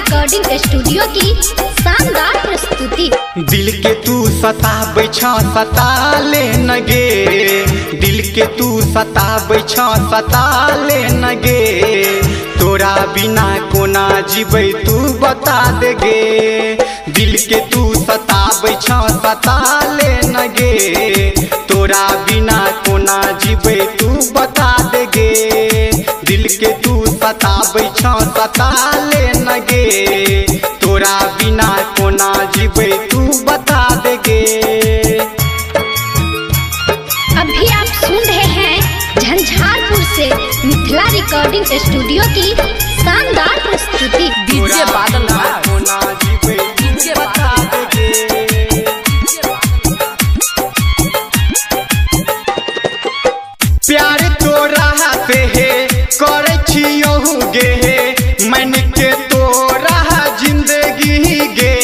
Recording studio की शानदार प्रस्तुति। दिल के तू सताबै छ सताले नगे, दिल के तू सताबै छ सताले नगे, तोरा बिना कोना जीबै तू बता दे गे। दिल के तू सताबै छ सताले नगे, तोरा बिना कोना जीबै तू बता दे गे। दिल के तू सताबै छ सताले नगे, तोरा बिना कोना जीबै तू बता दे गे। अभी आप सुन रहे हैं झंझारपुर से मिथिला रिकॉर्डिंग स्टूडियो की शानदार प्रस्तुति। डीजे बादल कोना जीबै डीजे बता दे गे। प्यार तोरा से हे करे छियहु गे, मन के तोरा जिंदगी गे,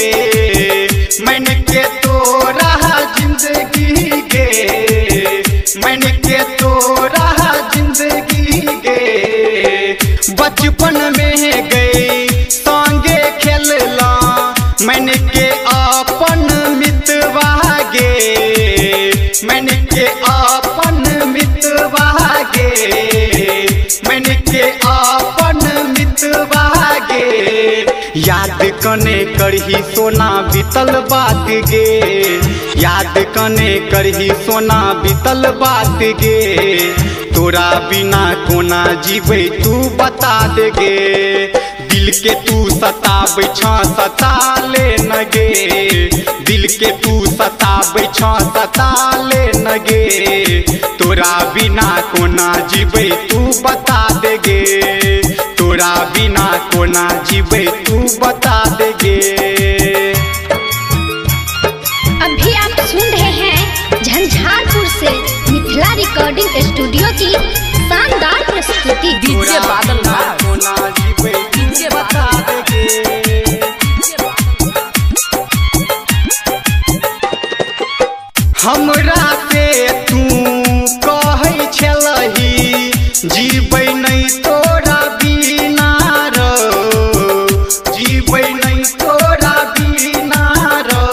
मन के तोरा जिंदगी गे, मन के तोरा जिंदगी गे। बचपन में गई संगे खेलला, मन के अपन मितवा गे, मन के अपन मितवा गे, मन के अपन मितवा गे। याद कने करही सोना बीतल बात गे, याद कने करही सोना बीतल बात गे, तोरा बिना कोना जीबै तू बता दे गे। दिल के तू सताबै छ सताले नगे, दिल के तू सताबै छ सताले नगे, तोरा बिना कोना जीबै तू बता दे गे, तोरा बिना कोना जीबै तू बता दे गे। अभी आप सुन रहे हैं झंझारपुर से मिथिला रिकॉर्डिंग स्टूडियो की शानदार प्रस्तुति। डीजे बादल कोना जीबै डीजे बता दे गे। हमरा से तू कहै छलही जीबै नहीं तोरा बिना रो, जीबै नहीं तोरा बिना रो,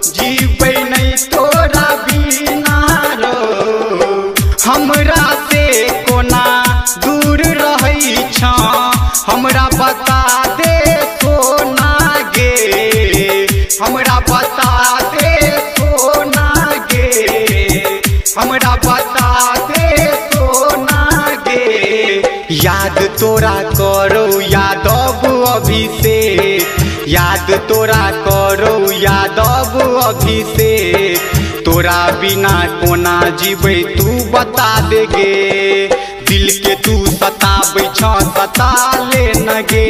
जीबै नहीं तोरा बिना रो। हमरा से कोना दूर रहै छ, हमरा बता दे सोना गे, हमरा बता दे सोना गे, हमरा बता दे सोना गे। याद तोरा करो यादव अभिषेक, याद तोरा करो यादव अभिषेक, तोरा बिना कोना जीबै तू बता दे गे। दिल के तू सताबै छ सताले नगे,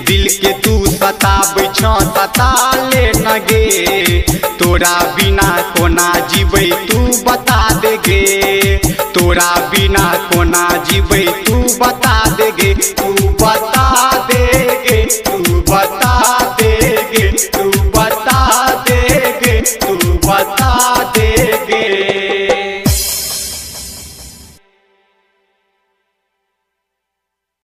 दिल के तू सताबै छ सताले नगे, तोरा बिना कोना जीबै तू बता दे गे, तोरा बिना कोना जीबै तू बता दे गे। तू